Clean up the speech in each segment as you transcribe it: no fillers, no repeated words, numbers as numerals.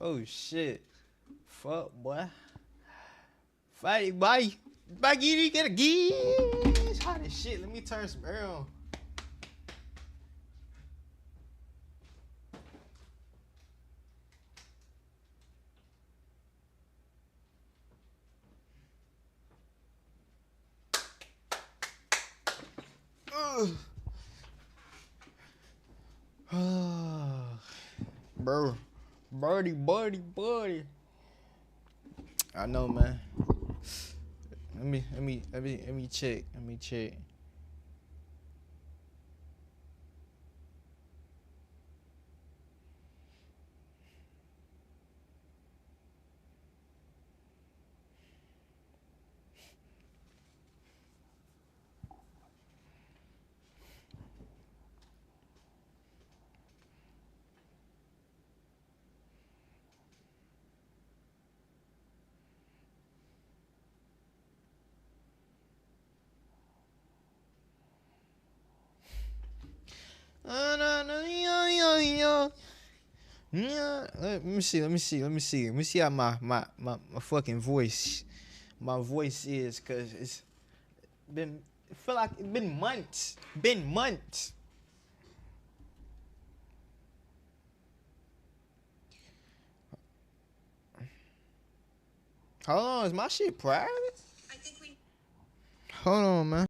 Oh shit. Fuck boy. Fight boy. Back you get a geese. It's hot as shit. Let me turn some air on. Bro. Buddy. I know, man. Let me check. Let me see how my fucking voice, my voice is, cause it's been, it feel like it's been months. Hold on, is my shit private? Hold on, man.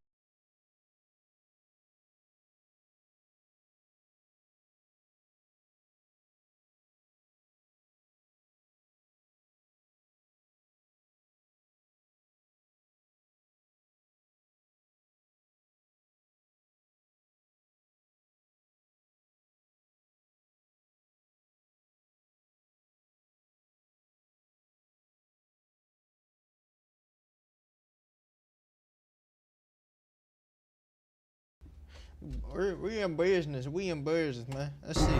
We in business, man. Let's see.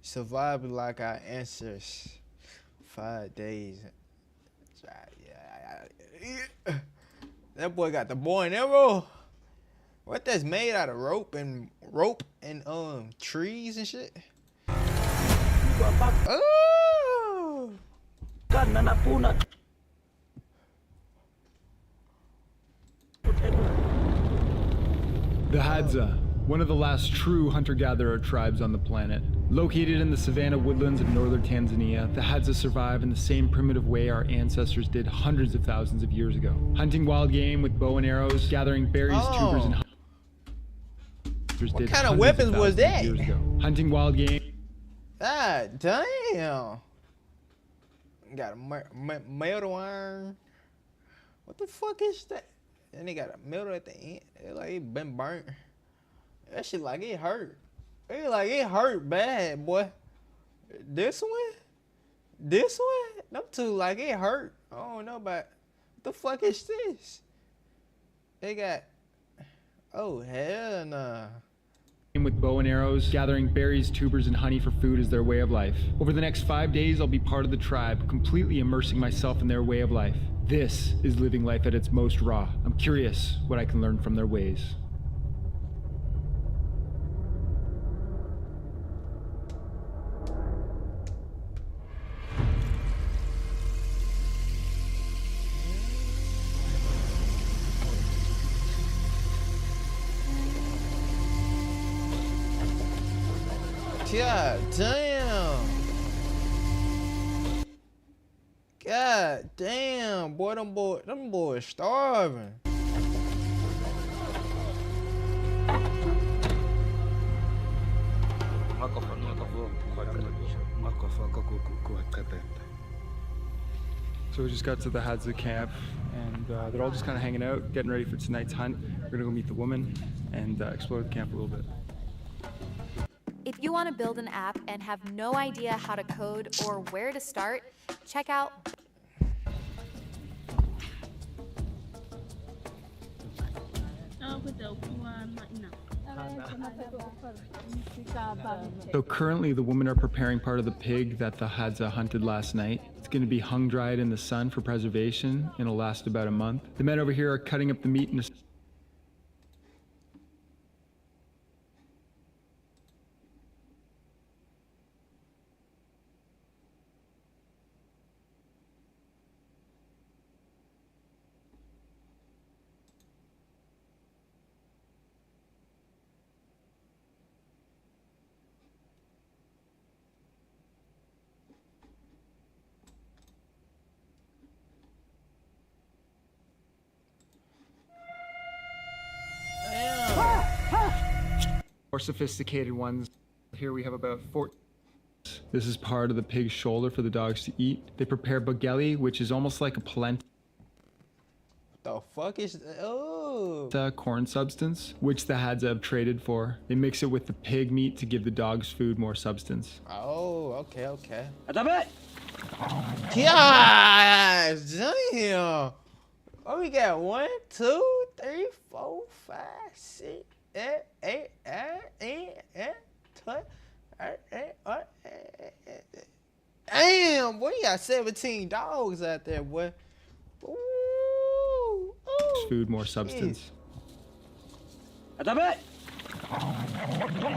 Survived like our ancestors. 5 days. That boy got the bow and arrow. What that's made out of rope and trees and shit. Oh! The Hadza, one of the last true hunter-gatherer tribes on the planet. Located in the savanna woodlands of northern Tanzania, the Hadza survive in the same primitive way our ancestors did hundreds of thousands of years ago. Hunting wild game with bow and arrows, gathering berries, tubers, and what kind of weapons was that? Years ago. Hunting wild game. God damn. Got a metal iron. What the fuck is that? And they got a metal at the end. It like it been burnt. That shit like it hurt. It hurt bad, boy. This one? Them two like it hurt. I don't know about. What the fuck is this? They got. Oh hell nah. With bow and arrows, gathering berries, tubers, and honey for food is their way of life. Over the next 5 days, I'll be part of the tribe, completely immersing myself in their way of life. This is living life at its most raw. I'm curious what I can learn from their ways. God damn. God damn, boy, them boys starving. So we just got to the Hadza camp, and they're all just kind of hanging out, getting ready for tonight's hunt. We're gonna go meet the woman and explore the camp a little bit. If you want to build an app and have no idea how to code or where to start, check out So currently the women are preparing part of the pig that the Hadza hunted last night. It's going to be hung dried in the sun for preservation and it'll last about a month. The men over here are cutting up the meat in a More sophisticated ones. Here we have about 4. This is part of the pig's shoulder for the dogs to eat. They prepare bageli, which is almost like a polenta The fuck is? Oh. corn substance, which the Hadza have traded for. They mix it with the pig meat to give the dogs food more substance. Oh. Okay. Okay. Atabay! God damn. Oh, we got 1, 2, 3, 4, 5, 6, 8, 12. Damn, boy, you got 17 dogs out there, boy. Ooh, ooh, Food more substance. Atabay!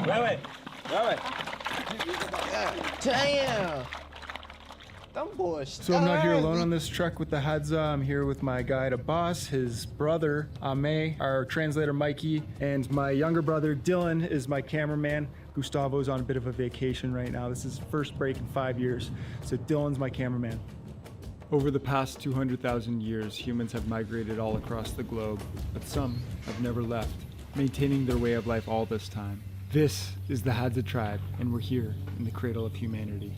Wait. God damn. Them boys. So I'm not here alone on this trek with the Hadza. I'm here with my guide Abbas, his brother Ame, our translator Mikey, and my younger brother Dylan is my cameraman. Gustavo's on a bit of a vacation right now. This is his first break in 5 years, so Dylan's my cameraman. Over the past 200,000 years, humans have migrated all across the globe, but some have never left, maintaining their way of life all this time. This is the Hadza tribe, and we're here in the cradle of humanity.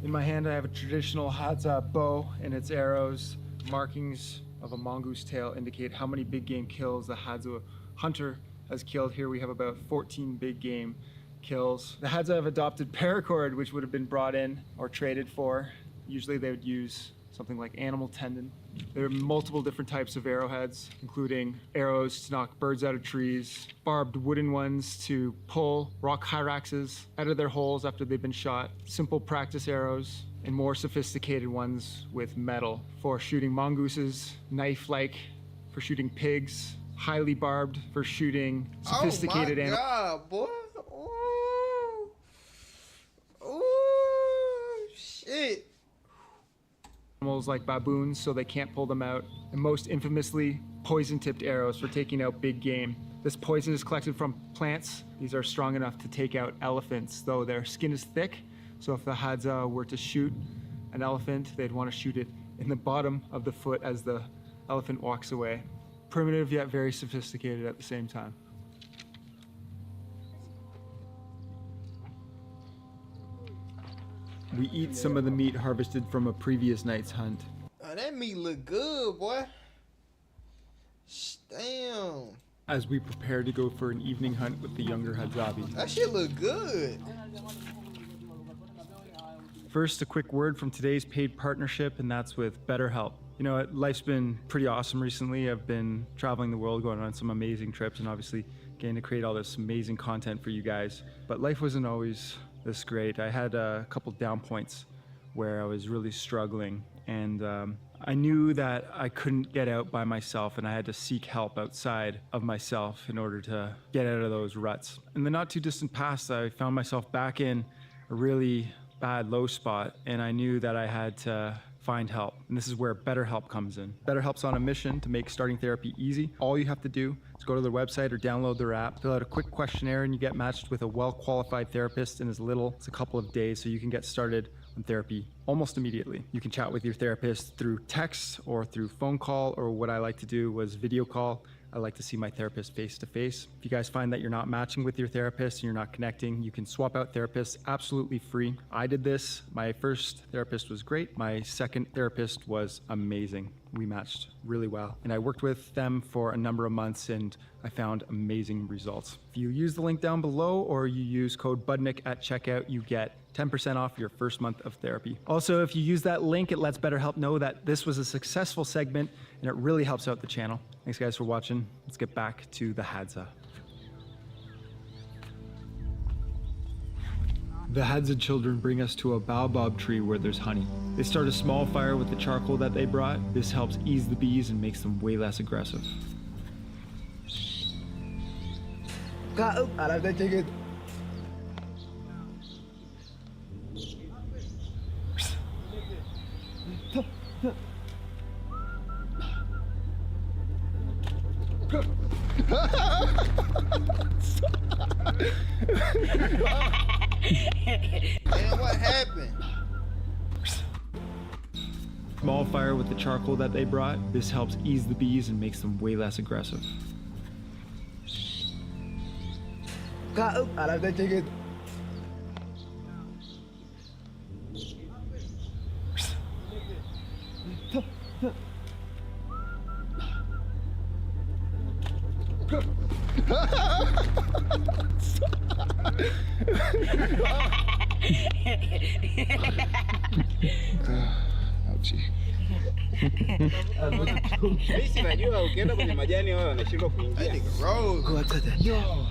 In my hand, I have a traditional Hadza bow and its arrows. Markings of a mongoose tail indicate how many big game kills the Hadza hunter has killed. Here we have about 14 big game kills. The Hadza have adopted paracord, which would have been brought in or traded for. Usually they would use something like animal tendon. There are multiple different types of arrowheads, including arrows to knock birds out of trees, barbed wooden ones to pull rock hyraxes out of their holes after they've been shot, simple practice arrows, and more sophisticated ones with metal for shooting mongooses, knife-like for shooting pigs, highly barbed for shooting sophisticated animals. Oh my God, boy. Ooh. Ooh, shit. Animals like baboons so they can't pull them out, and most infamously poison-tipped arrows for taking out big game. This poison is collected from plants. These are strong enough to take out elephants, though their skin is thick, so if the Hadza were to shoot an elephant, they'd want to shoot it in the bottom of the foot as the elephant walks away. Primitive yet very sophisticated at the same time. We eat some of the meat harvested from a previous night's hunt. Oh, that meat look good, boy. Damn. As we prepare to go for an evening hunt with the younger Hadzabi. That shit look good. First, a quick word from today's paid partnership, and that's with BetterHelp. You know, life's been pretty awesome recently. I've been traveling the world, going on some amazing trips, and obviously getting to create all this amazing content for you guys. But life wasn't always this great. I had a couple down points where I was really struggling, and I knew that I couldn't get out by myself, and I had to seek help outside of myself in order to get out of those ruts. In the not too distant past, I found myself back in a really bad low spot, and I knew that I had to find help. And this is where BetterHelp comes in. BetterHelp's on a mission to make starting therapy easy. All you have to do is go to their website or download their app, fill out a quick questionnaire, and you get matched with a well-qualified therapist in as little as a couple of days, so you can get started on therapy almost immediately. You can chat with your therapist through text or through phone call, or what I like to do was video call. I like to see my therapist face to face. If you guys find that you're not matching with your therapist and you're not connecting, you can swap out therapists absolutely free. I did this. My first therapist was great. My second therapist was amazing. We matched really well. And I worked with them for a number of months, and I found amazing results. If you use the link down below or you use code Budnick at checkout, you get 10% off your first month of therapy. Also, if you use that link, it lets BetterHelp know that this was a successful segment, and it really helps out the channel. Thanks guys for watching. Let's get back to the Hadza. The Hadza children bring us to a baobab tree where there's honey. They start a small fire with the charcoal that they brought. This helps ease the bees and makes them way less aggressive. Man, what happened? Small fire with the charcoal that they brought. This helps ease the bees and makes them way less aggressive. I like that chicken. Mimi najua ukienda kwenye majani wao wanashindwa That kuingia. nigga roll. Go out there. Yo.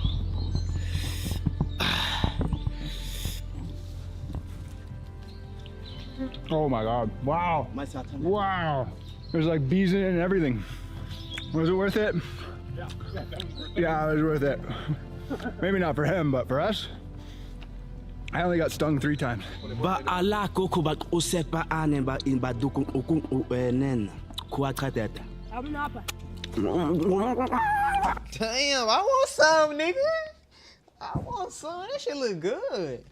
Oh my god. Wow. Wow. There's like bees in it and everything. Was it worth it? Yeah, it was worth it. Maybe not for him, but for us, I only got stung 3 times. Ba ala koko ba osepa ane ba in ba dukun okun enen kuakateta. Damn, I want some, nigga. I want some. That shit look good.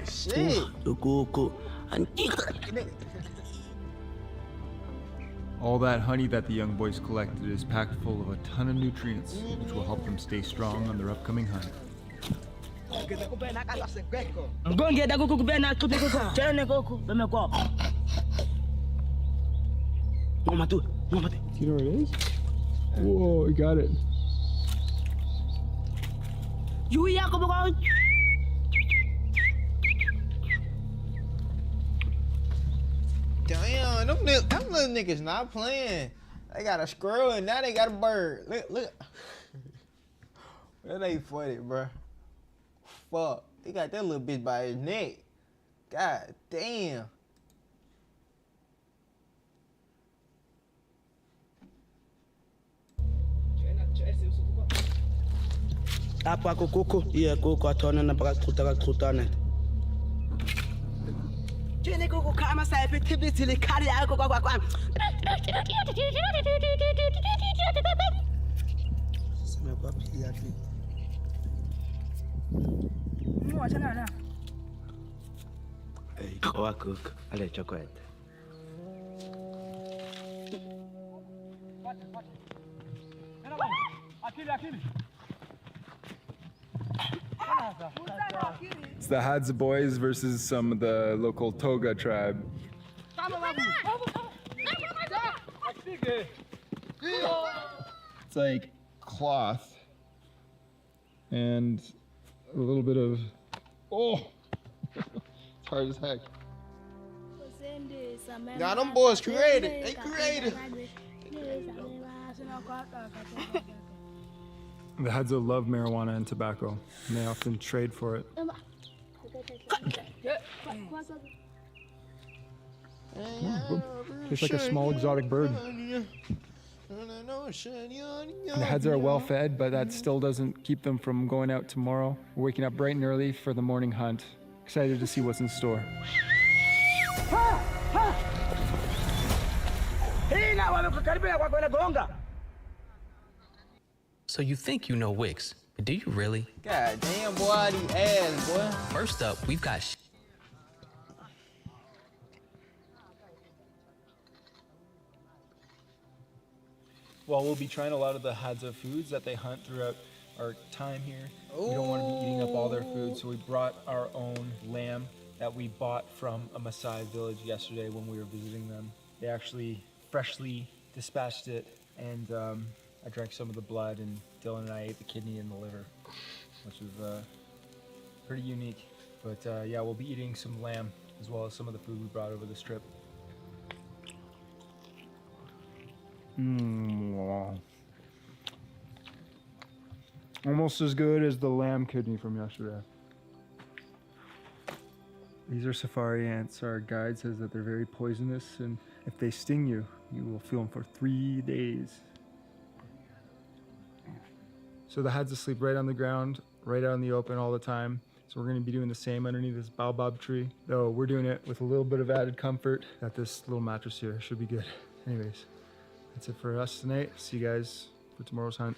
Shit. Koko. All that honey that the young boys collected is packed full of a ton of nutrients, which will help them stay strong on their upcoming hunt. Ngonge da kuku bena tupi kuku. Chene kuku. Beme kwa. Mama tu. Do you know where it is? Whoa, we got it. You ya ko ko. Damn, them little niggas not playing. They got a squirrel and now they got a bird. Look. That ain't funny, bro. Fuck. He got that little bitch by his neck. God damn. Apa koko. Iya koko atona na baka kutana. Chene koko kama sa epitibiti le kari ako kwa. Sema kwa pia tu. Hey, kwa cook. Ale chocolate. It's the Hadza boys versus some of the local Toga tribe. It's like cloth and a little bit of, oh, it's hard as heck. Nah, them boys creative. They creative. The Hadza love marijuana and tobacco, and they often trade for it. Tastes like a small exotic bird. The Hadza are well fed, but that still doesn't keep them from going out tomorrow. We're waking up bright and early for the morning hunt. Excited to see what's in store. So you think you know Wix, but do you really? God damn, boy, I eat ass, boy. First up, we've got While we'll be trying a lot of the Hadza foods that they hunt throughout our time here, we don't want to be eating up all their food, so we brought our own lamb that we bought from a Maasai village yesterday when we were visiting them. They actually freshly dispatched it, and I drank some of the blood, and Dylan and I ate the kidney and the liver, which was pretty unique. But yeah, we'll be eating some lamb as well as some of the food we brought over this trip. Wow. Almost as good as the lamb kidney from yesterday. These are safari ants. Our guide says that they're very poisonous, and if they sting you, you will feel them for 3 days. So the Hadza sleep right on the ground, right out in the open all the time. So we're gonna be doing the same underneath this baobab tree, though we're doing it with a little bit of added comfort that this little mattress here should be good. Anyways, that's it for us tonight. See you guys for tomorrow's hunt.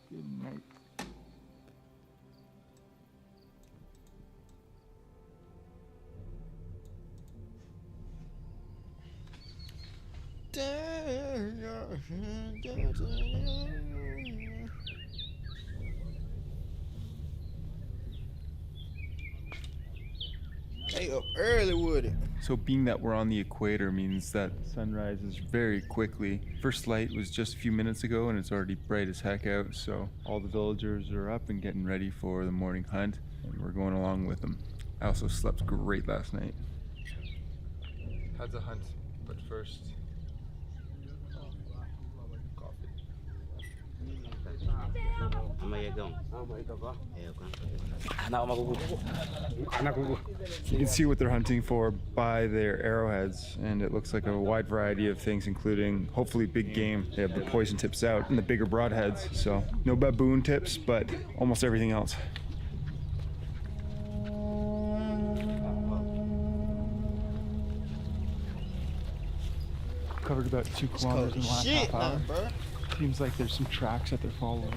Good night. They up early with it. So being that we're on the equator means that sunrise is very quickly. First light was just a few minutes ago and it's already bright as heck out, so all the villagers are up and getting ready for the morning hunt, and we're going along with them. I also slept great last night. Hadza hunt, but first... You can see what they're hunting for by their arrowheads, and it looks like a wide variety of things, including hopefully big game. They have the poison tips out and the bigger broadheads, so no baboon tips, but almost everything else. Covered about 2 kilometers in the last half hour. Bro. Seems like there's some tracks that they're following.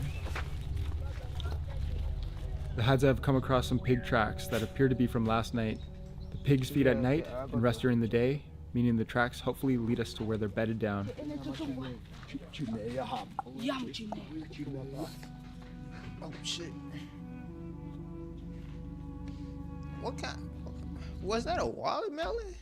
The Hadza have come across some pig tracks that appear to be from last night. The pigs feed at night and rest during the day, meaning the tracks hopefully lead us to where they're bedded down. Oh shit. What kind? Was that a watermelon?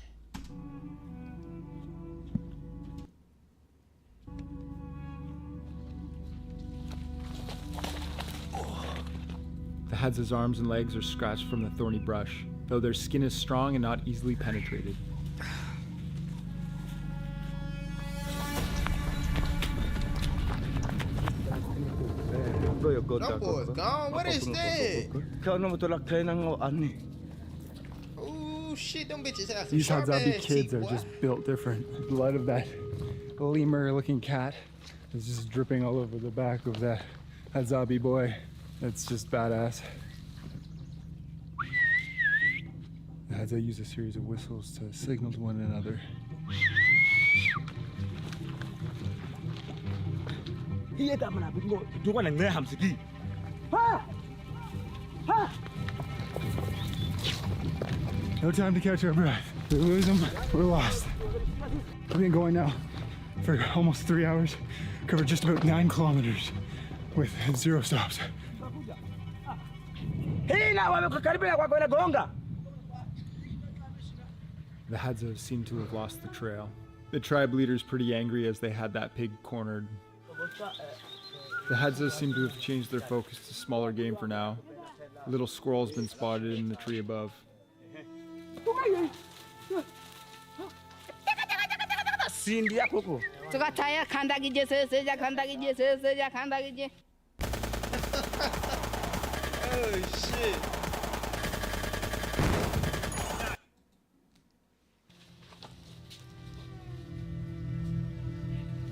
The Hadza's arms and legs are scratched from the thorny brush, though their skin is strong and not easily penetrated. Them boys gone. What is that? Oh shit, them bitches have some These sharp Hadzabi ass kids teeth, are boy. just built different. The blood of that lemur-looking cat is just dripping all over the back of that Hadzabi boy. That's just badass. The Hadza use a series of whistles to signal to one another. No time to catch our breath. We lose them, we're lost. We've been going now for almost 3 hours, covered just about 9 kilometers with 0 stops. The Hadza seem to have lost the trail. The tribe leader's pretty angry as they had that pig cornered. The Hadza seem to have changed their focus to smaller game for now. A little squirrel's been spotted in the tree above. Oh shit.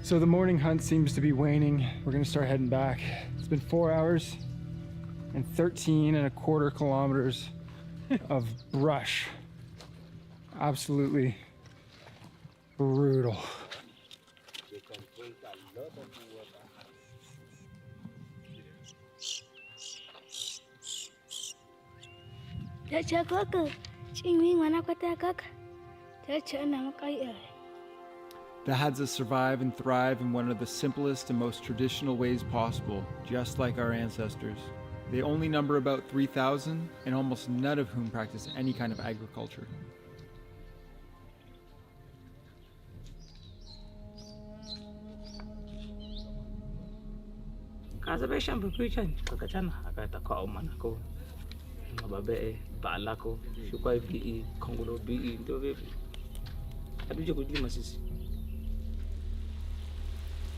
So the morning hunt seems to be waning. We're gonna start heading back. It's been 4 hours and 13.25 kilometers of brush. Absolutely brutal. The Hadza survive and thrive in one of the simplest and most traditional ways possible, just like our ancestors. They only number about 3,000, and almost none of whom practice any kind of agriculture.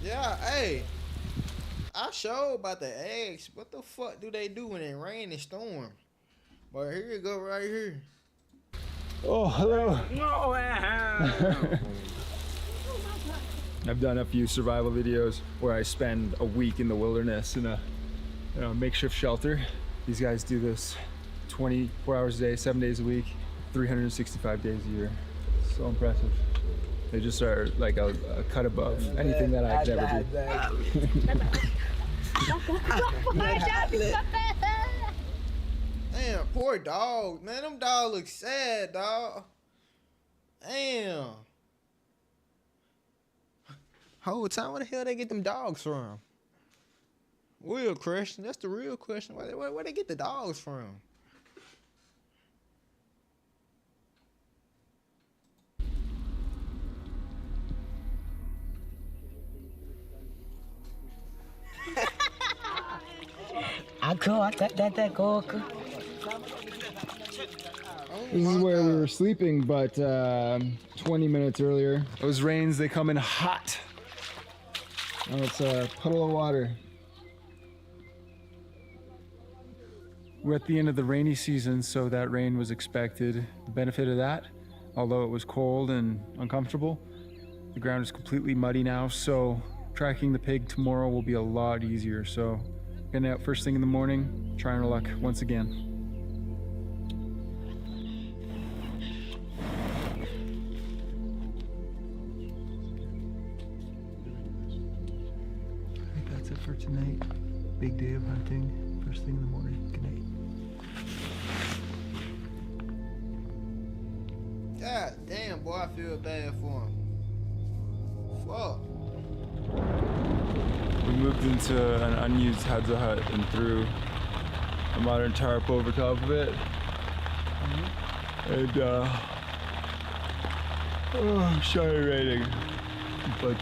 Yeah, hey. I sure about the eggs. What the fuck do they do when it rain and storm? But here you go, right here. Oh, hello. I've done a few survival videos where I spend a week in the wilderness in a makeshift shelter. These guys do this 24 hours a day, 7 days a week, 365 days a year. So impressive. They just are like a cut above anything that I could ever do. Damn, poor dog, man. Them dogs look sad, dog. Damn. Whole time, where the hell they get them dogs from? Real question. That's the real question. Where they get the dogs from? This is where we were sleeping, but 20 minutes earlier. Those rains, they come in hot. Oh, it's a puddle of water. We're at the end of the rainy season, so that rain was expected. The benefit of that, although it was cold and uncomfortable, the ground is completely muddy now, so tracking the pig tomorrow will be a lot easier. So getting out first thing in the morning, trying our luck once again. I think that's it for tonight. Big day of hunting, first thing in the morning. Good night. God damn, boy, I feel bad for him. Fuck. We moved into an unused Hadza hut and threw a modern tarp over top of it. And shy rating. But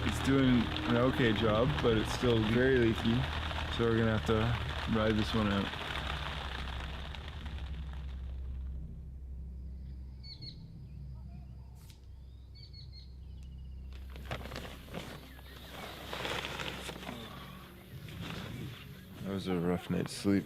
it's doing an okay job, but it's still very leaky. So we're gonna have to ride this one out. That was a rough night's sleep.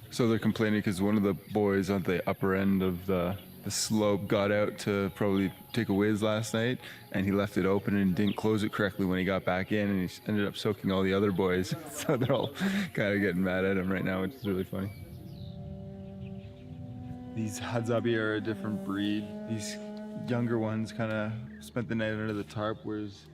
So they're complaining because one of the boys on the upper end of the slope got out to probably take a whiz last night, and he left it open and didn't close it correctly when he got back in, and he ended up soaking all the other boys. So they're all kind of getting mad at him right now, which is really funny. These Hadzabi are a different breed. These younger ones kind of spent the night under the tarp, whereas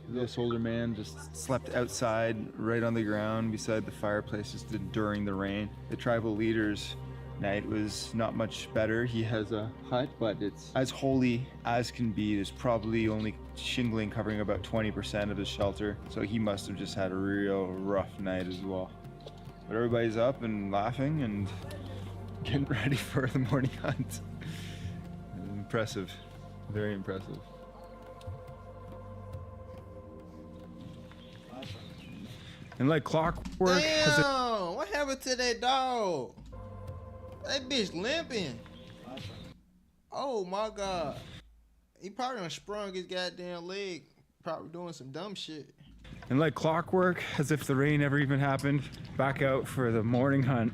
this older man just slept outside right on the ground beside the fireplace just during the rain. The tribal leader's night was not much better. He has a hut, but it's as holy as can be. There's probably only shingling covering about 20% of his shelter, so he must have just had a real rough night as well. But everybody's up and laughing and getting ready for the morning hunt. Impressive, very impressive. And like clockwork. Damn, what happened to that dog? That bitch limping. Oh my God. He probably done sprung his goddamn leg. Probably doing some dumb shit. And like clockwork, as if the rain never even happened, back out for the morning hunt.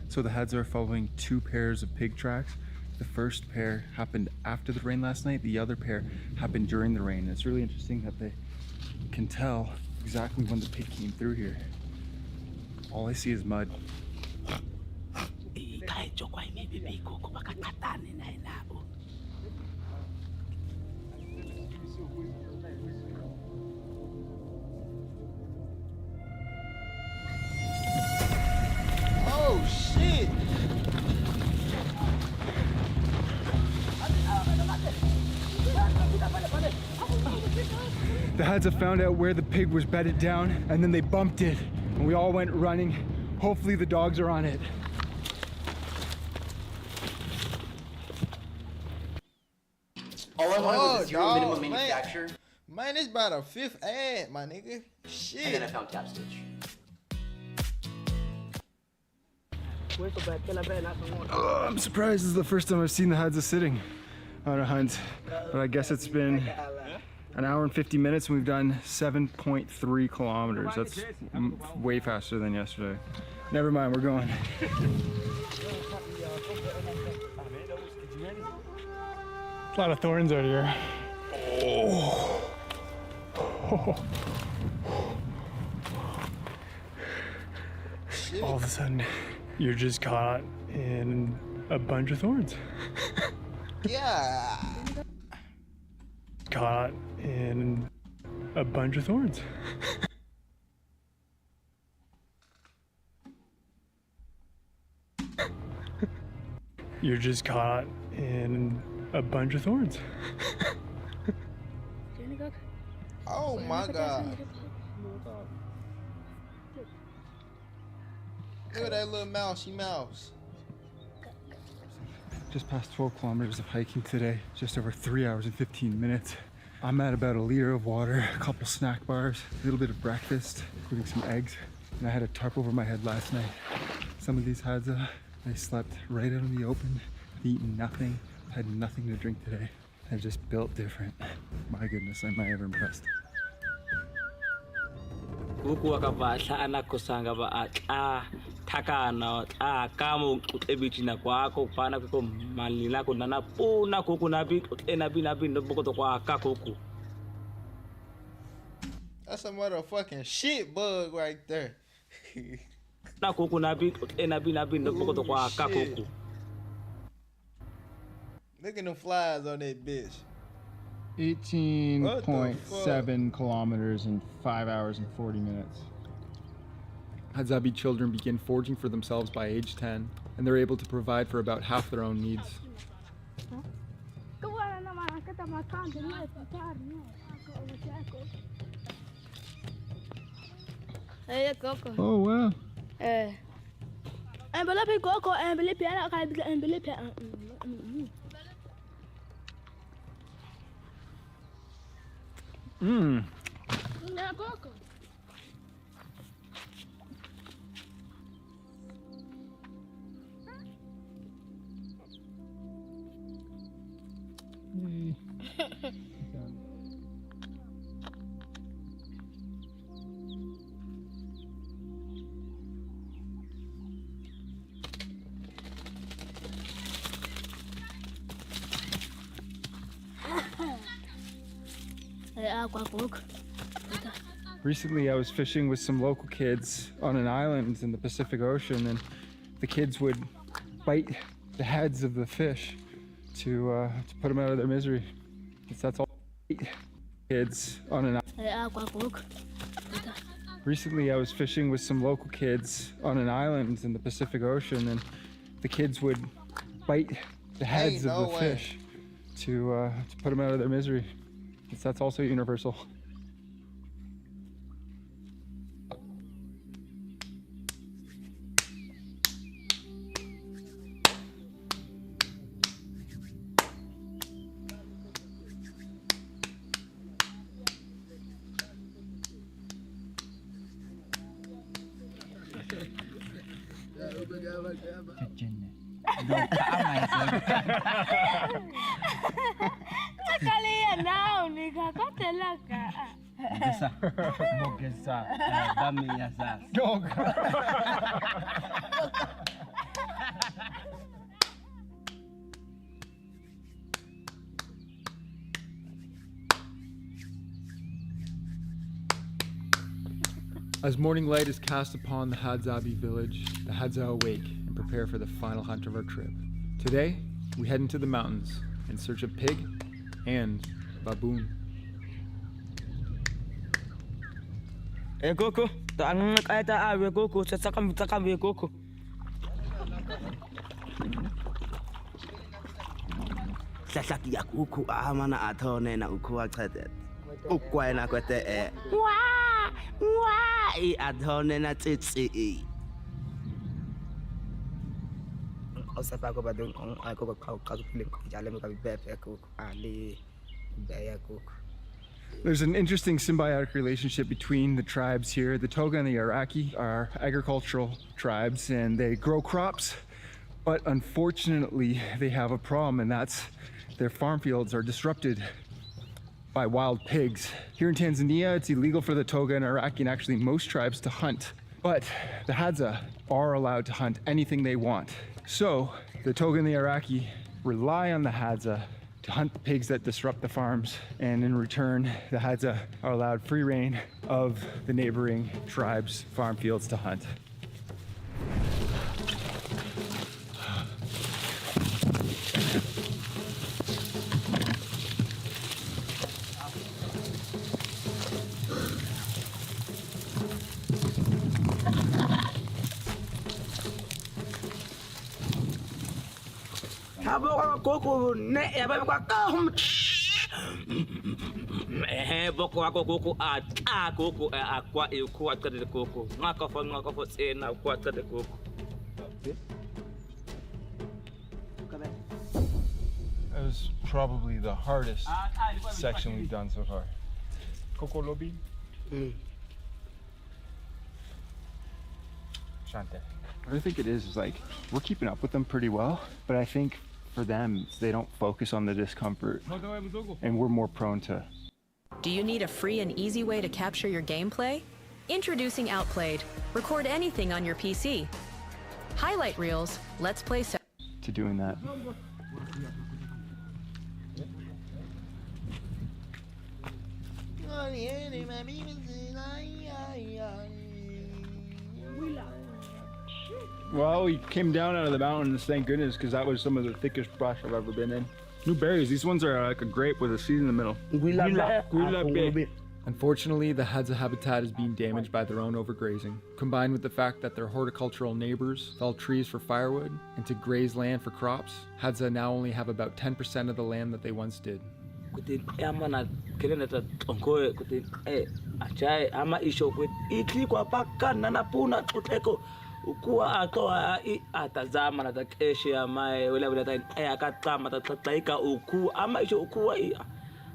So the Hadza are following two pairs of pig tracks. The first pair happened after the rain last night. The other pair happened during the rain. It's really interesting that they can tell exactly when the pig came through here. All I see is mud. Oh shit! The Hadza found out where the pig was bedded down, and then they bumped it, and we all went running. Hopefully the dogs are on it. All I wanted was a zero dog, minimum man. manufacturer, Man, it's about a fifth ad, my nigga. Shit. and then I found Tap Stitch. I'm surprised this is the first time I've seen the Hadza sitting on a hunt, but I guess it's been an hour and 50 minutes and we've done 7.3 kilometers. That's way faster than yesterday. Never mind, we're going. A lot of thorns out here. Oh. shit. All of a sudden, you're just caught in a bunch of thorns. Yeah. Caught in a bunch of thorns. You're just caught in a bunch of thorns. Oh my god. Look at that little mousey mouse. Just past 12 kilometers of hiking today, just over 3 hours and 15 minutes. I'm at about a liter of water, a couple snack bars, a little bit of breakfast, including some eggs. And I had a tarp over my head last night. Some of these Hadza, they slept right out in the open, eaten nothing, had nothing to drink today. They're just built different. My goodness, am I ever impressed. Kuku akabahla anakosanga ba atla thakana tla kamo ebichina kwako pana kwako malila kunana puna kuku nabi enabi ndobokoto kwa kakuku. That's a motherfucking shit bug right there. Na kuku nabi enabi ndobokoto kwa kakuku. Look at them flies on that bitch. 18.7 kilometers in 5 hours and 40 minutes. Hadzabe children begin foraging for themselves by age 10, and they're able to provide for about half their own needs. Hey, Coco. Oh wow. Envelope Coco, envelope, envelope. Yeah, Coco. Recently, I was fishing with some local kids on an island in the Pacific Ocean, and the kids would bite the heads of the fish to put them out of their misery. That's all. Kids on an island. Recently, I was fishing with some local kids on an island in the Pacific Ocean, and the kids would bite the heads of the fish to put them out of their misery. That's also universal. Kalian now, nigga. Kau telaka. As morning light is cast upon the Hadzabe village, the Hadza awake and prepare for the final hunt of our trip. Today, we head into the mountains in search of pig and baboon. Eh, Coco. Taang nakita awe Coco. Sasakam Coco. Sasaki ya kuku amana atone na uku achete. Ukwa na kwete Why? Atone na tsitsi. Osepa ko ba dun ako kakupiling ko jale mo kabibepe ko ali beya ko. There's an interesting symbiotic relationship between the tribes here. The Toga and the Iraqi are agricultural tribes and they grow crops, but unfortunately they have a problem, and that's their farm fields are disrupted by wild pigs. Here in Tanzania, it's illegal for the Toga and Iraqi and actually most tribes to hunt, but the Hadza are allowed to hunt anything they want. So the Toga and the Iraqi rely on the Hadza to hunt the pigs that disrupt the farms, and in return, the Hadza are allowed free reign of the neighboring tribes' farm fields to hunt. Habo gogo ne ya ba kwa ka hum. Boko wako gogo gogo akwa eku atade gogo. Ngaka fo tsena kwa atade gogo. That was probably the hardest section we've done so far. Coco Lobby? Shante. What I think it is like we're keeping up with them pretty well, but I think for them they don't focus on the discomfort and we're more prone to. Do you need a free and easy way to capture your gameplay? Introducing Outplayed. Record anything on your PC. Highlight reels, let's play to doing that. Well, we came down out of the mountains, thank goodness, because that was some of the thickest brush I've ever been in. New berries, these ones are like a grape with a seed in the middle. Unfortunately, the Hadza habitat is being damaged by their own overgrazing, combined with the fact that their horticultural neighbors felled trees for firewood and to graze land for crops. Hadza now only have about 10% of the land that they once did. Ukuwa atoa atazama na takeshe amae wala akatama tatlaika uku ama isho ukuwa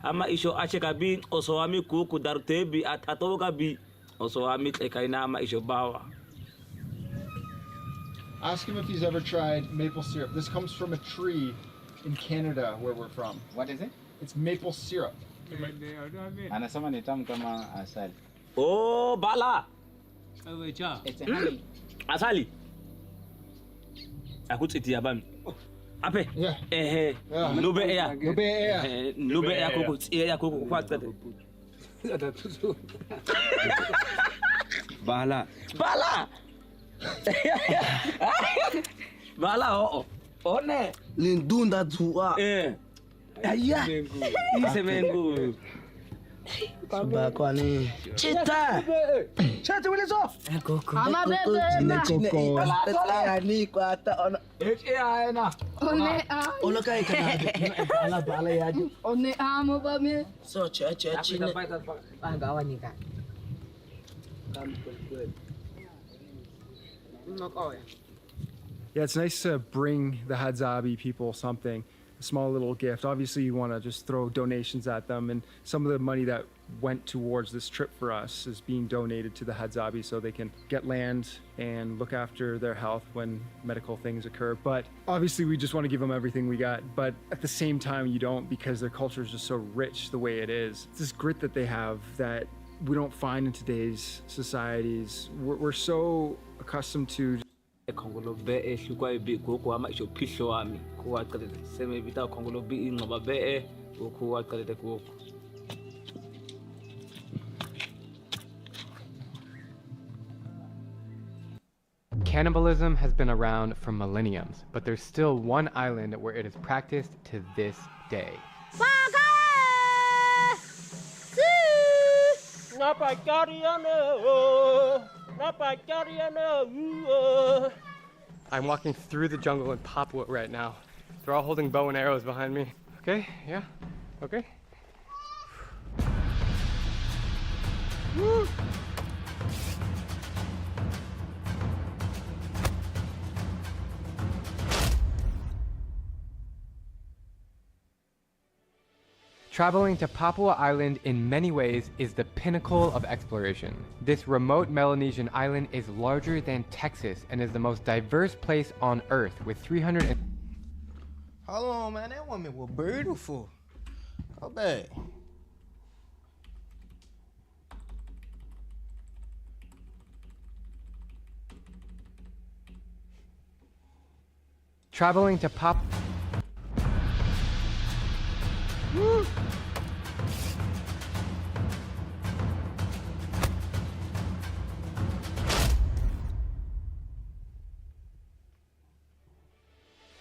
ama isho achekabi osowami kuku darutebi atoka bi osowami ekaina ama isho bawa. Ask him if he's ever tried maple syrup. This comes from a tree in Canada where we're from. What is it? It's maple syrup. Anasema ni tamu kama asali. Oh, bala. It's a honey. Asali. Akuti yabami. Ape. Yeah. Lube ya. Lube ya kuku ya kuku kwata. Bala. Bala one. Lindunda tua. Aya. Ise mengu. Suba kwani. Chita. Chata wile so. Koko. Ama bebe na. Koko. Tata ni kwata ona. Aena. One Ona kai kana. Ala bala yaji. one amo ba me. So chine. Pagawa ni ka. Yeah, it's nice to bring the Hadzabe people something, a small little gift. Obviously, you want to just throw donations at them, and some of the money that went towards this trip for us is being donated to the Hadzabe so they can get land and look after their health when medical things occur. But obviously, we just want to give them everything we got. But at the same time, you don't, because their culture is just so rich the way it is. It's this grit that they have that we don't find in today's societies. We're so accustomed to Kongolo be shukwa bi koko ama isho pisho ami kuwa kade seme bita kongolo bi ngoba be kuwa kade koko. Cannibalism has been around for millenniums, but there's still one island where it is practiced to this day. I'm walking through the jungle in Papua right now. They're all holding bow and arrows behind me. Okay, yeah, okay. Woo. Traveling to Papua Island in many ways is the pinnacle of exploration. This remote Melanesian island is larger than Texas and is the most diverse place on Earth with 300 Hold on, man. That woman was beautiful. Go back. Traveling to Woo.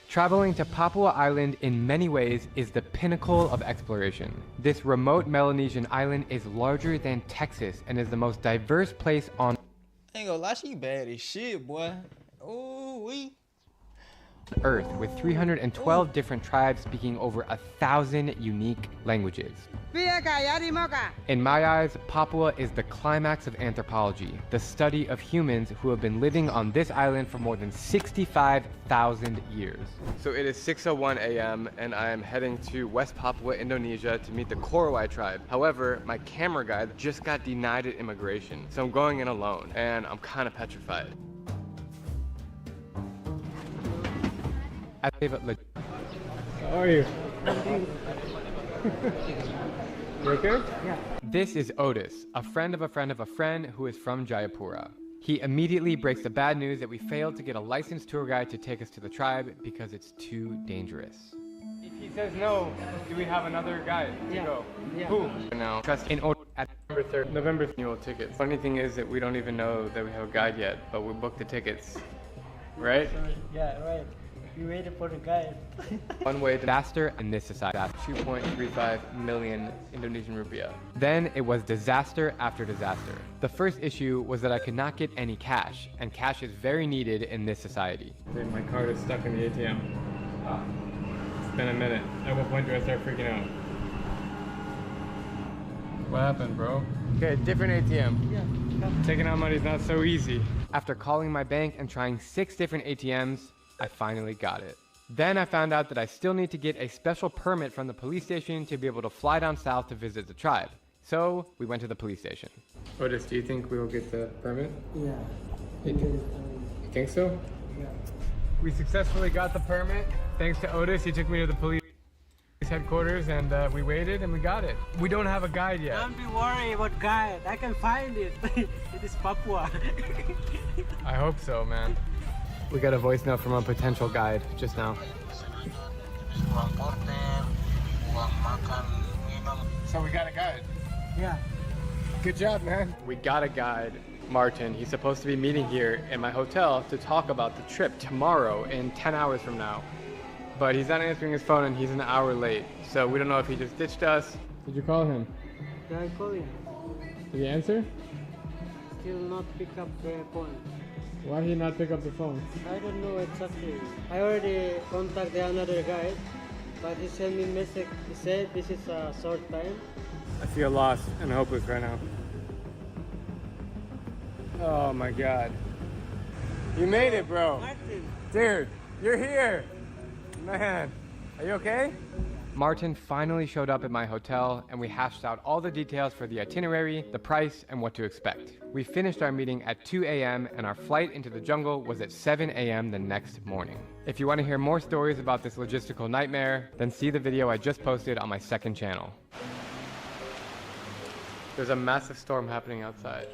Traveling to Papua Island in many ways is the pinnacle of exploration. This remote Melanesian island is larger than Texas and is the most diverse place on. I ain't gonna lie, she bad as shit, boy. Ooh, Earth with 312 different tribes speaking over 1,000 unique languages. In my eyes, Papua is the climax of anthropology, the study of humans who have been living on this island for more than 65,000 years. So it is 6:01 a.m. and I am heading to West Papua, Indonesia to meet the Korowai tribe. However, my camera guide just got denied at immigration, so I'm going in alone and I'm kind of petrified. How are you? You okay? Yeah. This is Otis, a friend of a friend of a friend who is from Jayapura. He immediately breaks the bad news that we failed to get a licensed tour guide to take us to the tribe because it's too dangerous. If he says no, do we have another guide to go? Yeah. Who? Now, trust in order at November 3rd annual tickets. Funny thing is that we don't even know that we have a guide yet, but we booked the tickets, right? Yeah, right. We waited for the guide. One way disaster in this society, 2.35 million Indonesian rupiah. Then it was disaster after disaster. The first issue was that I could not get any cash, and cash is very needed in this society. My card is stuck in the ATM. It's been a minute. At what point do I start freaking out? What happened, bro? Okay, different ATM. Yeah. Taking out money is not so easy. After calling my bank and trying 6 different ATMs, I finally got it. Then I found out that I still need to get a special permit from the police station to be able to fly down south to visit the tribe. So we went to the police station. Otis, do you think we will get the permit? Yeah. You think so? Yeah. We successfully got the permit. Thanks to Otis, he took me to the police headquarters and we waited and we got it. We don't have a guide yet. Don't be worried about guide. I can find it. It is Papua. I hope so, man. We got a voice note from a potential guide just now. So we got a guide. Yeah. Good job, man. We got a guide, Martin. He's supposed to be meeting here in my hotel to talk about the trip tomorrow in 10 hours from now. But he's not answering his phone and he's an hour late. So we don't know if he just ditched us. Did you call him? Yeah, I call him. Did he answer? Still not pick up the phone. Why did he not pick up the phone? I don't know exactly. I already contacted another guy, but he sent me a message. He said this is a short time. I feel lost and hopeless right now. Oh my God. You made it, bro. Martin. Dude, you're here. Man, are you okay? Martin finally showed up at my hotel and we hashed out all the details for the itinerary, the price, and what to expect. We finished our meeting at 2 a.m. and our flight into the jungle was at 7 a.m. the next morning. If you want to hear more stories about this logistical nightmare, then see the video I just posted on my second channel. There's a massive storm happening outside.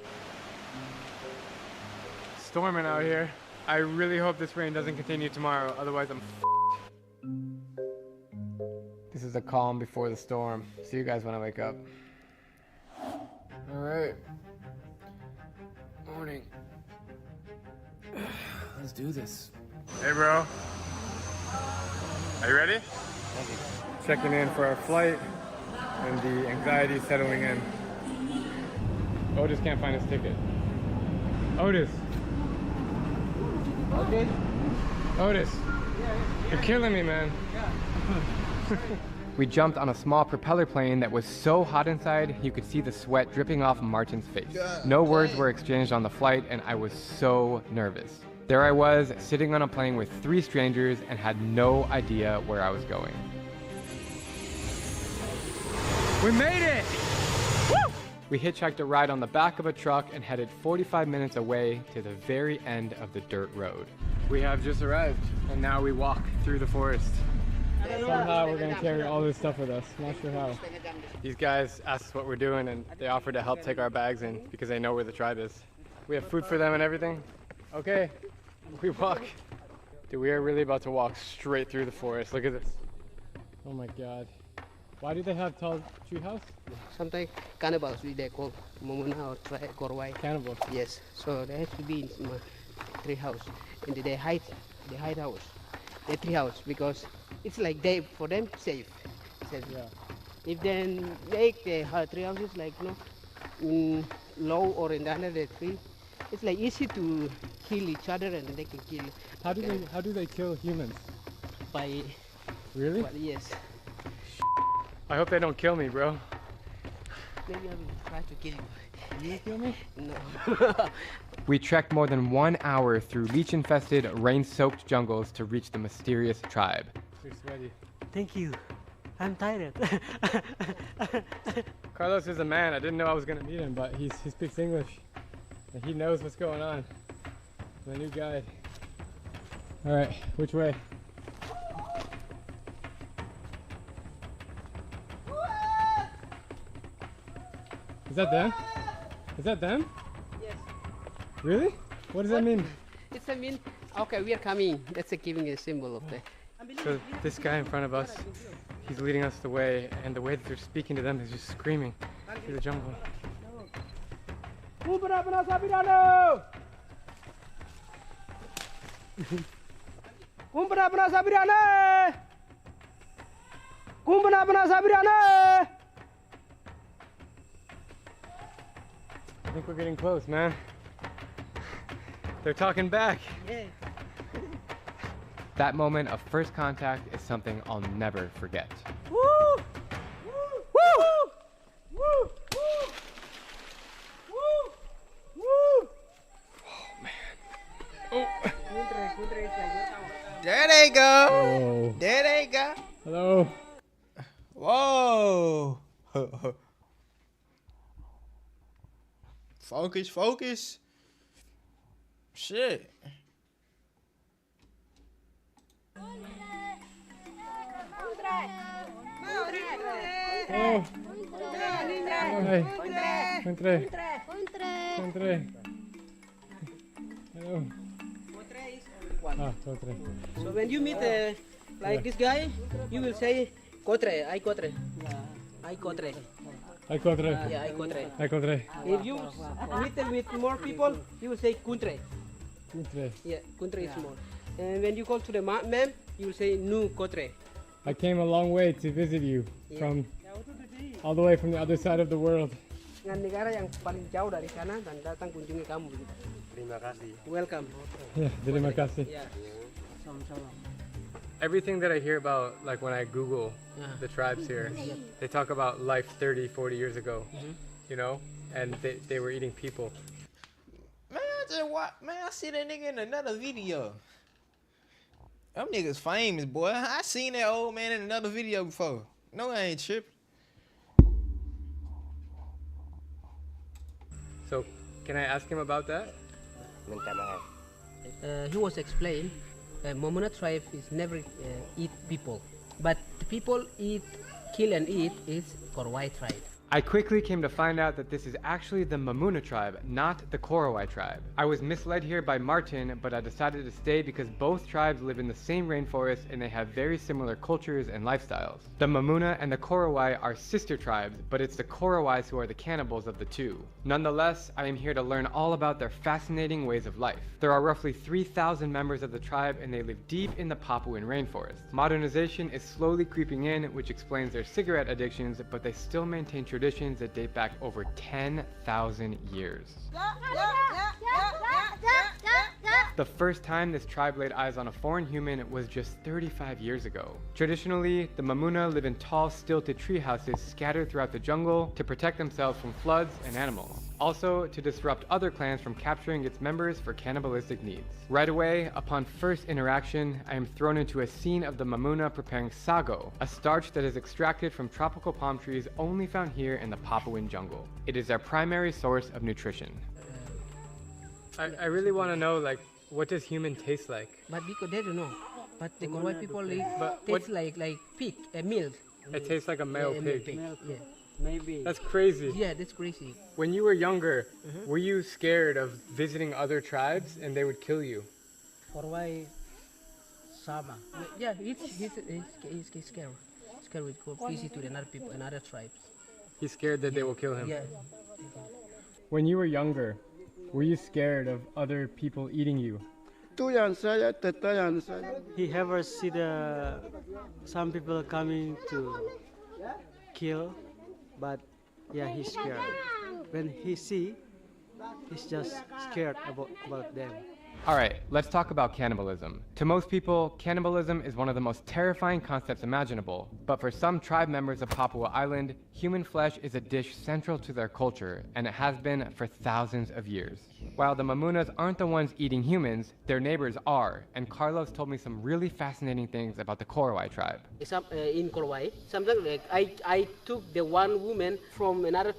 Storming out here. I really hope this rain doesn't continue tomorrow, otherwise I'm This is the calm before the storm. See you guys when I wake up. All right. Morning. Let's do this. Hey, bro. Are you ready? Checking in for our flight and the anxiety settling in. Otis can't find his ticket. Otis. Okay. Otis. You're killing me, man. We jumped on a small propeller plane that was so hot inside, you could see the sweat dripping off Martin's face. No words were exchanged on the flight, and I was so nervous. There I was, sitting on a plane with 3 strangers and had no idea where I was going. We made it! Woo! We hitchhiked a ride on the back of a truck and headed 45 minutes away to the very end of the dirt road. We have just arrived, and now we walk through the forest. Somehow we're gonna carry all this stuff with us. Not sure how. These guys asked us what we're doing and they offered to help take our bags in because they know where the tribe is. We have food for them and everything. Okay, we walk. Dude, we are really about to walk straight through the forest. Look at this. Oh my God. Why do they have tall tree house? Sometimes cannibals, they call Momona or Korowai. Cannibals? Yes. So they have to be in my tree house. And they hide house. The tree house because it's like they for them safe. Yeah. If then make the tree houses like low or in under the tree, it's like easy to kill each other, and they can kill How do they kill humans? by. Really? But yes, I hope they don't kill me, bro. maybe I will try to kill you. You kill me? No. We trekked more than 1 hour through leech-infested, rain-soaked jungles to reach the mysterious tribe. You're sweaty. Thank you. I'm tired. Carlos is a man. I didn't know I was gonna meet him, but he speaks English and he knows what's going on. My new guide. All right, which way? Is that them? Is that them? Yes. Really? What does that mean? It's a mean. Okay, we are coming. That's a giving a symbol of the. So this guy in front of us, he's leading us the way, and the way that they're speaking to them is just screaming through the jungle. I think we're getting close, man. They're talking back. Yeah. That moment of first contact is something I'll never forget. Woo! Woo! Woo! Woo! Woo! Woo! Oh man. Oh. There they go. Oh. There they go. Hello. Whoa. Focus, focus. Shit. Oh. Hey. Entré. Entré. Hello. Ah, Cotre. So when you meet like this guy, you will say Cotre, I Cotre. I Cotre. I Cotre. Yeah, I Cotre. I Cotre. If you meet with more people, you will say Kuntre. Cotre. Yeah, Kuntre is more. And when you call to the ma'am, you will say Nu Cotre. I came a long way to visit you from all the way from the other side of the world. Dengan negara yang paling jauh dari sana dan datang kunjungi kamu. Terima kasih. Welcome. Yeah, terima kasih. Yeah. Salam-salam. Everything that I hear about, like when I Google the tribes here, they talk about life 30, 40 years ago, you know, and they were eating people. Man, I see that nigga in another video. Them niggas famous, boy. I seen that old man in another video before. No, I ain't tripping. So, can I ask him about that? He was explained, Momona tribe is never eat people, but the people kill and eat is Korowai tribe. I quickly came to find out that this is actually the Mamuna tribe, not the Korowai tribe. I was misled here by Martin, but I decided to stay because both tribes live in the same rainforest and they have very similar cultures and lifestyles. The Mamuna and the Korowai are sister tribes, but it's the Korowais who are the cannibals of the two. Nonetheless, I am here to learn all about their fascinating ways of life. There are roughly 3,000 members of the tribe and they live deep in the Papuan rainforest. Modernization is slowly creeping in, which explains their cigarette addictions, but they still maintain traditions that date back over 10,000 years. The first time this tribe laid eyes on a foreign human was just 35 years ago. Traditionally, the Mamuna live in tall, stilted tree houses scattered throughout the jungle to protect themselves from floods and animals. Also, to disrupt other clans from capturing its members for cannibalistic needs. Right away, upon first interaction, I am thrown into a scene of the Mamuna preparing sago, a starch that is extracted from tropical palm trees only found here in the Papuan jungle. It is their primary source of nutrition. I really want to know, like, what does human taste like? But because they don't know. But the Korowai people But taste like pig, milk. It tastes like a male pig. Yeah. Maybe. That's crazy. Yeah, that's crazy. When you were younger, were you scared of visiting other tribes and they would kill you? Korowai sama. Yeah, he's scared. Scared with go visit to another people, another tribes. He's scared that they will kill him. Yeah. When you were younger, were you scared of other people eating you? He ever see some people coming to kill, but yeah, he's scared. When he see he's just scared about them. Alright, let's talk about cannibalism. To most people, cannibalism is one of the most terrifying concepts imaginable, but for some tribe members of Papua Island, human flesh is a dish central to their culture, and it has been for thousands of years. While the Mamunas aren't the ones eating humans, their neighbors are, and Carlos told me some really fascinating things about the Korowai tribe. In Korowai, sometimes like I took the one woman from another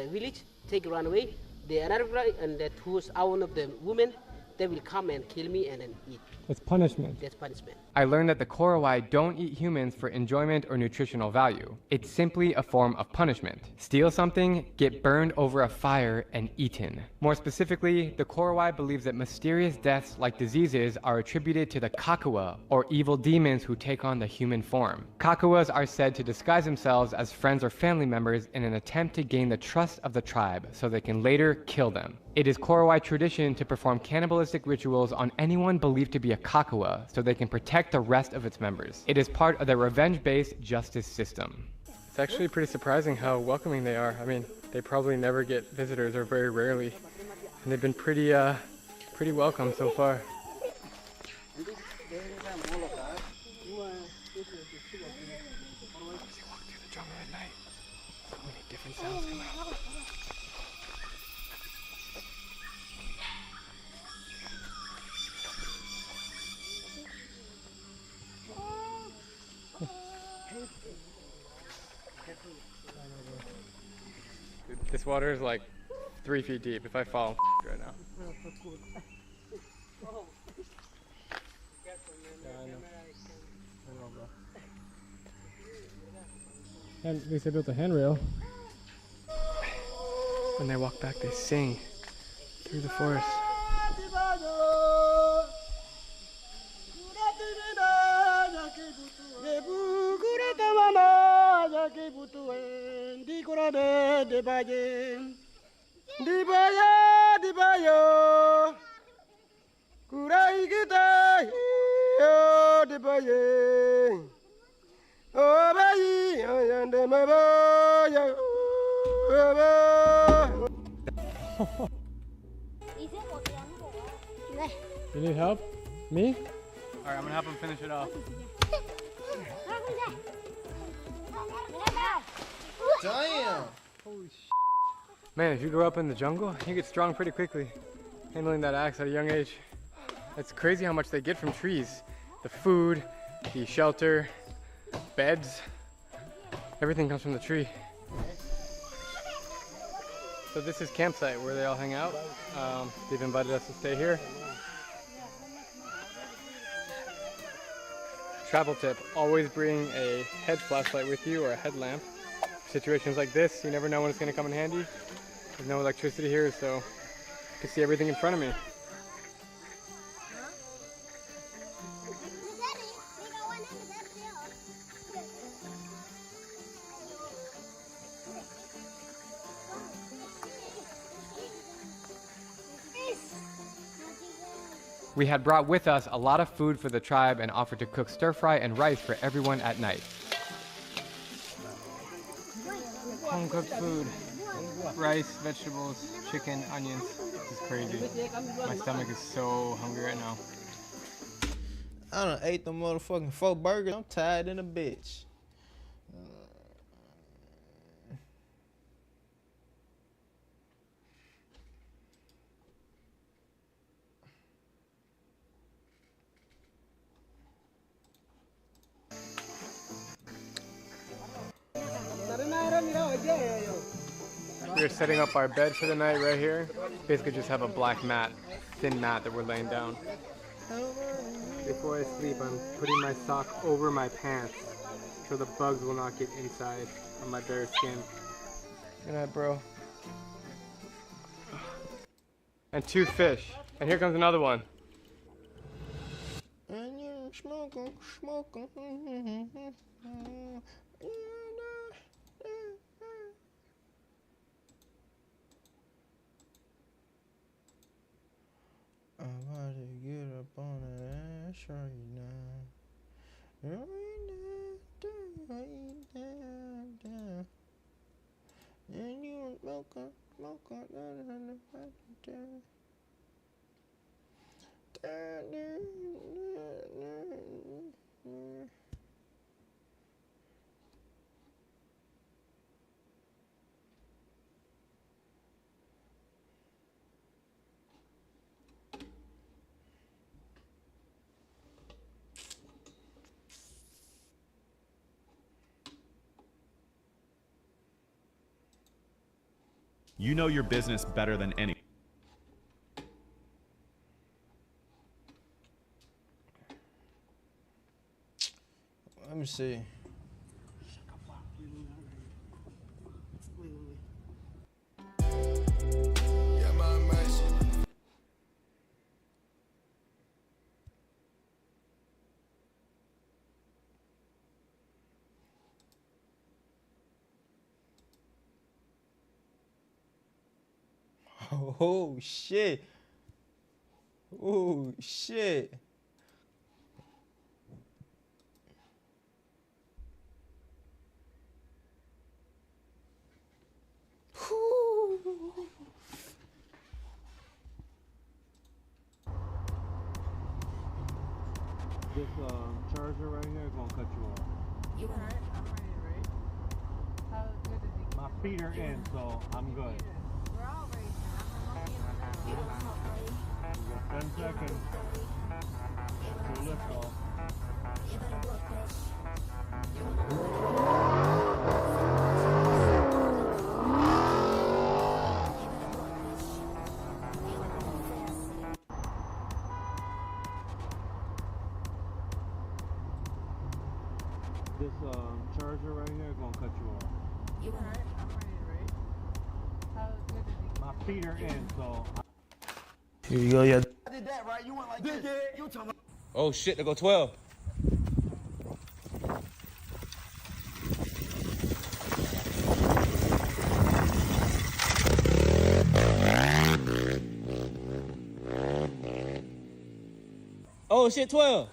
village, take run away, the another guy, and that who's one of the women, they will come and kill me and then eat. It's punishment. That's punishment. I learned that the Korowai don't eat humans for enjoyment or nutritional value. It's simply a form of punishment. Steal something, get burned over a fire, and eaten. More specifically, the Korowai believes that mysterious deaths like diseases are attributed to the Kakua, or evil demons who take on the human form. Kakuas are said to disguise themselves as friends or family members in an attempt to gain the trust of the tribe so they can later kill them. It is Korowai tradition to perform cannibalistic rituals on anyone believed to be a Kakua so they can protect the rest of its members. It is part of their revenge-based justice system. It's actually pretty surprising how welcoming they are. I mean, they probably never get visitors or very rarely. And they've been pretty welcome so far. This water is like 3 feet deep. If I fall, I'm right now. And at least they built a handrail. When they walk back, they sing through the forest. You need help? Me? Alright, I'm gonna help him finish it off. Damn! Holy sh**. Man, if you grow up in the jungle, you get strong pretty quickly. Handling that axe at a young age. It's crazy how much they get from trees. The food, the shelter, beds, everything comes from the tree. So this is campsite where they all hang out. They've invited us to stay here. Travel tip, always bring a head flashlight with you or a headlamp. Situations like this, you never know when it's going to come in handy. There's no electricity here, so I can see everything in front of me. We had brought with us a lot of food for the tribe and offered to cook stir fry and rice for everyone at night. Home cooked food, rice, vegetables, chicken, onions. This is crazy. My stomach is so hungry right now. I done ate them motherfucking 4 burgers. I'm tired in a bitch. We're setting up our bed for the night right here. Basically just have a black mat, thin mat that we're laying down. Before I sleep, I'm putting my sock over my pants so the bugs will not get inside on my bare skin. Good night, bro. And 2 fish. And here comes another one. And you're smoking. I'm about to get up on that ass right now. Down. And you smoking. You know your business better than any. Let me see. Oh shit. Oh shit. This charger right here is gonna cut you off. You hurt? I'm ready, right? How good is it? My feet are in, so I'm good. We're all ready. I'm You got 10 seconds to lift off. This charger right here is gonna cut you off. You hurt? I'm ready, right? How good is it? My feet are in, so. Here you go, yeah. I did that, right? You went like this. You talking about... Oh shit, they go 12. Oh shit, 12.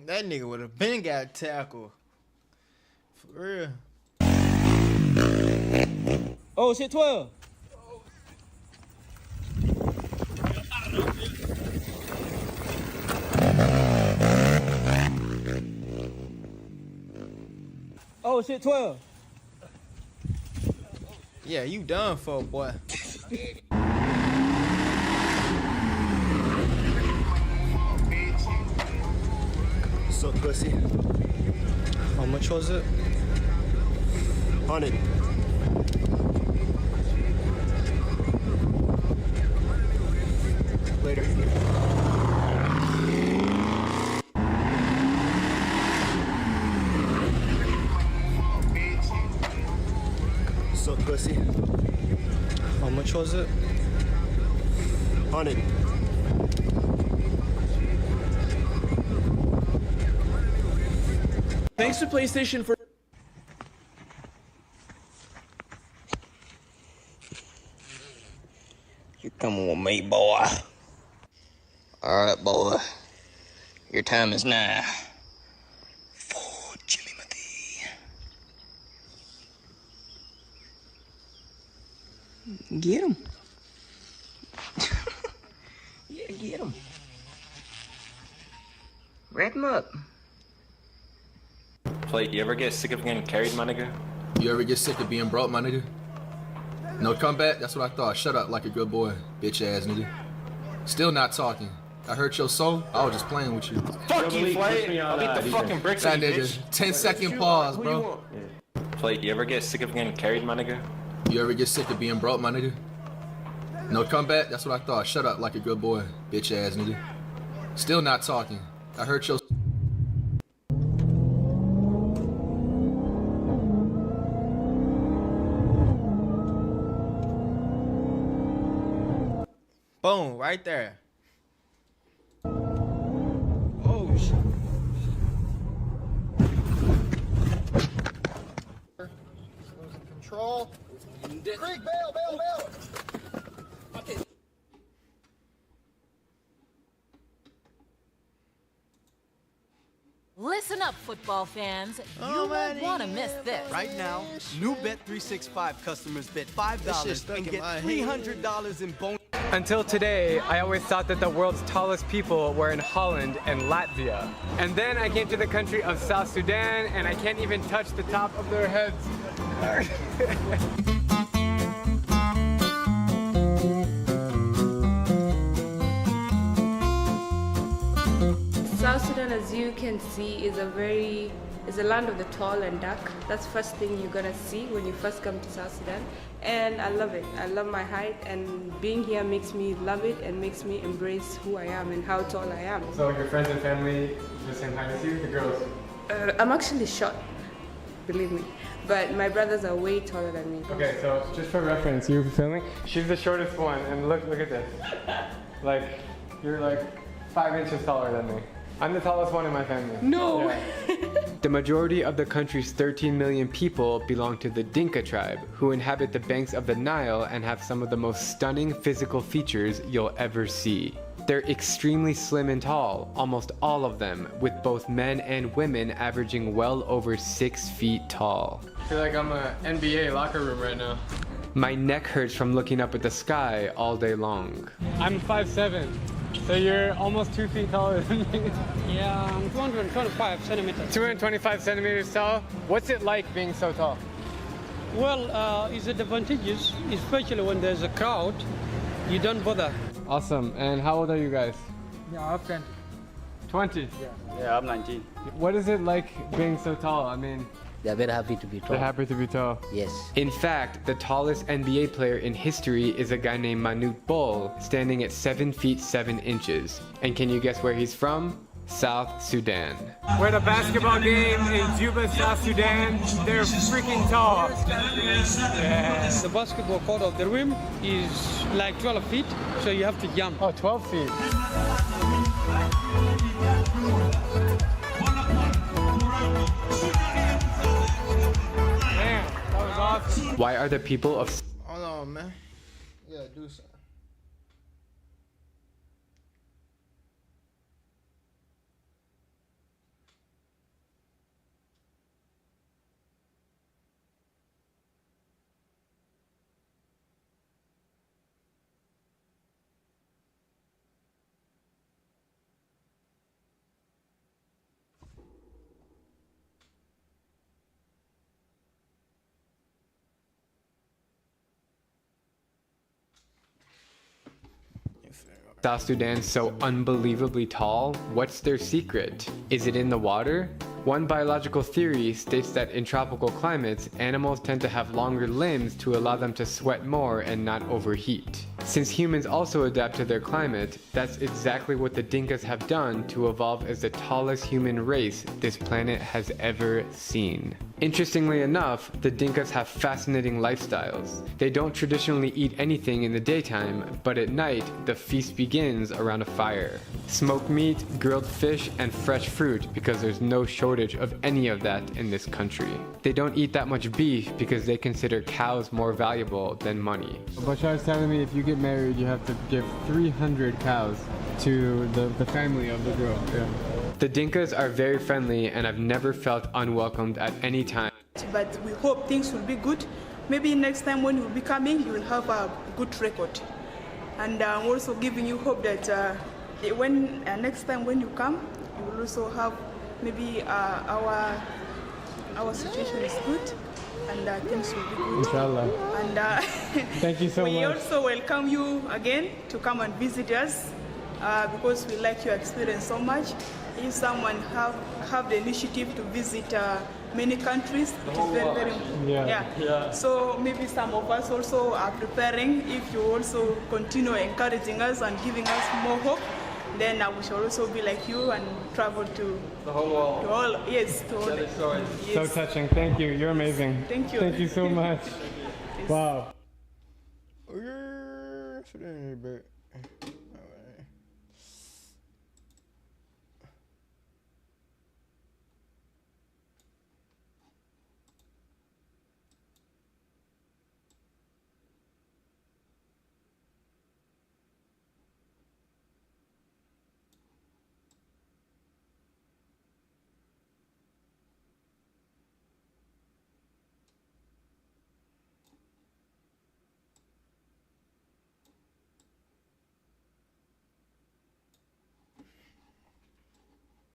That nigga would have been got tackled. For real. Oh shit, 12. Oh shit, 12. Yeah, you done for, boy. So pussy. How much was it? 100. Later. So pussy. How much was it? 100. Thanks to PlayStation for... You coming with me, boy. All right, boy. Your time is now. For Jimmy Mathy. Get him. Yeah, get him. Wrap him up. Plate, you ever get sick of getting carried, my nigga? You ever get sick of being broke, my nigga? No comeback? That's what I thought. Shut up like a good boy, bitch ass nigga. Still not talking. I hurt your soul. I was just playing with you. Fuck you, Plate. I'll beat the fucking bricks That out of you, nigga. bitch. 10-second pause, bro. Plate, you ever get sick of getting carried, my nigga? You ever get sick of being broke, my nigga? No comeback? That's what I thought. Shut up like a good boy, bitch ass nigga. Still not talking. I hurt your... Boom, right there. Oh shit. Losing control. Creek, bail. Okay. Listen up, football fans. You won't want to miss this. Right now, new Bet365 customers bet $5 and get $300 in bonus. Until today, I always thought that the world's tallest people were in Holland and Latvia. And then I came to the country of South Sudan, and I can't even touch the top of their heads. Sudan, as you can see, is a land of the tall and dark. That's the first thing you're gonna see when you first come to South Sudan. And I love it. I love my height, and being here makes me love it and makes me embrace who I am and how tall I am. So your friends and family the same height as you, the girls? I'm actually short, believe me. But my brothers are way taller than me. Okay, so just for reference, you filming? She's the shortest one, and look at this. Like, you're like 5 inches taller than me. I'm the tallest one in my family. No! Yeah. The majority of the country's 13 million people belong to the Dinka tribe, who inhabit the banks of the Nile and have some of the most stunning physical features you'll ever see. They're extremely slim and tall, almost all of them, with both men and women averaging well over 6 feet tall. I feel like I'm an NBA locker room right now. My neck hurts from looking up at the sky all day long. I'm 5'7", so you're almost 2 feet taller than me. Yeah, I'm 225 centimeters. 225 centimeters tall? What's it like being so tall? Well, it's advantageous, especially when there's a crowd. You don't bother. Awesome. And how old are you guys? Yeah, I'm 20. 20? Yeah, I'm 19. What is it like being so tall? I mean, They're very happy to be tall. they're happy to be tall. Yes. In fact, the tallest NBA player in history is a guy named Manute Bol, standing at 7 feet 7 inches. And can you guess where he's from? South Sudan. We're at a basketball game in Juba, South Sudan. They're freaking tall. Yeah. The basketball court of the rim is like 12 feet, so you have to jump. Oh, 12 feet. Man, that was awesome. Why are the people of... Hold on, man. You gotta do something. South Sudan so unbelievably tall? What's their secret? Is it in the water? One biological theory states that in tropical climates, animals tend to have longer limbs to allow them to sweat more and not overheat. Since humans also adapt to their climate, that's exactly what the Dinkas have done to evolve as the tallest human race this planet has ever seen. Interestingly enough, the Dinkas have fascinating lifestyles. They don't traditionally eat anything in the daytime, but at night, the feast begins around a fire. Smoked meat, grilled fish, and fresh fruit because there's no shortage of any of that in this country. They don't eat that much beef because they consider cows more valuable than money. Bashar's telling me if you get married, you have to give 300 cows to the family of the girl. Yeah. The Dinkas are very friendly and I've never felt unwelcomed at any time. But we hope things will be good. Maybe next time when you will be coming, you will have a good record. And I'm also giving you hope that when next time when you come, you will also have maybe our situation is good and things will be good. Inshallah. And thank you so much. We also welcome you again to come and visit us because we like your experience so much. If someone have the initiative to visit many countries, it is very, very important. Yeah. So maybe some of us also are preparing. If you also continue encouraging us and giving us more hope, then we shall also be like you and travel to the whole world. To all, yes, to all. Yes. So touching. Thank you. You're amazing. Thank you. Thank you so much. Wow. Yes.